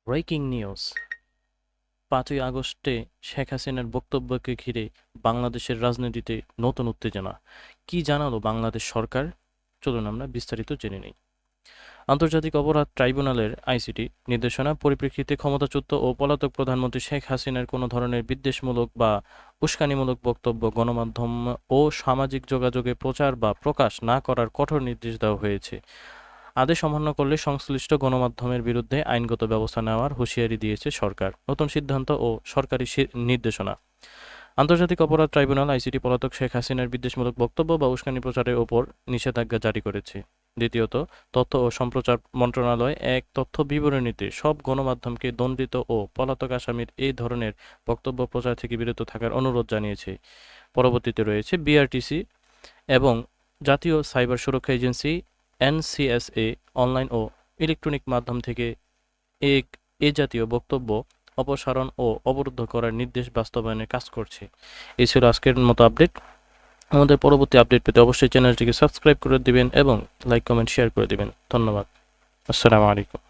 Breaking news ৫ই আগস্টে শেখ হাসিনার বক্তব্যকে ঘিরে বাংলাদেশের রাজনীতিতে নতুন উত্তেজনা। কি জানালো বাংলাদেশ সরকার? চলুন আমরা বিস্তারিত জেনে নিই। আন্তর্জাতিক অপরাধ ট্রাইব্যুনালের আইসিটি নির্দেশনা পরিপ্রেক্ষিতে ক্ষমতাচ্যুত ও পলাতক প্রধানমন্ত্রী শেখ হাসিনার কোনো ধরনের বিদ্বেষমূলক বা উস্কানিমূলক বক্তব্য গণমাধ্যম ও সামাজিক যোগাযোগে প্রচার বা প্রকাশ না করার কঠোর নির্দেশ দেওয়া হয়েছে। আদেশ অমান্য করলে সংশ্লিষ্ট গণমাধ্যমের বিরুদ্ধে আইনগত ব্যবস্থা নেওয়ার হুঁশিয়ারি দিয়েছে সরকার। নতুন সিদ্ধান্ত ও সরকারি নির্দেশনা। আন্তর্জাতিক অপরাধ ট্রাইব্যুনাল আইসিটি পলাতক শেখ হাসিনার বিদ্বেষমূলক বক্তব্য বা উস্কানি প্রচারের ওপর নিষেধাজ্ঞা জারি করেছে। দ্বিতীয়ত, তথ্য ও সম্প্রচার মন্ত্রণালয় এক তথ্য বিবরণীতে সব গণমাধ্যমকে দণ্ডিত ও পলাতক আসামির এই ধরনের বক্তব্য প্রচার থেকে বিরত থাকার অনুরোধ জানিয়েছে। পরবর্তীতে রয়েছে বিআরটিসি এবং জাতীয় সাইবার সুরক্ষা এজেন্সি এনসিএসএ অনলাইন ও ইলেকট্রনিক মাধ্যম থেকে এ জাতীয় বক্তব্য অপসারণ ও অবরুদ্ধ করার নির্দেশ বাস্তবায়নে কাজ করছে। এই ছিল আজকের মতো আপডেট। আমাদের পরবর্তী আপডেট পেতে অবশ্যই চ্যানেলটিকে সাবস্ক্রাইব করে দিবেন এবং লাইক কমেন্ট শেয়ার করে দিবেন। ধন্যবাদ। আসসালামু আলাইকুম।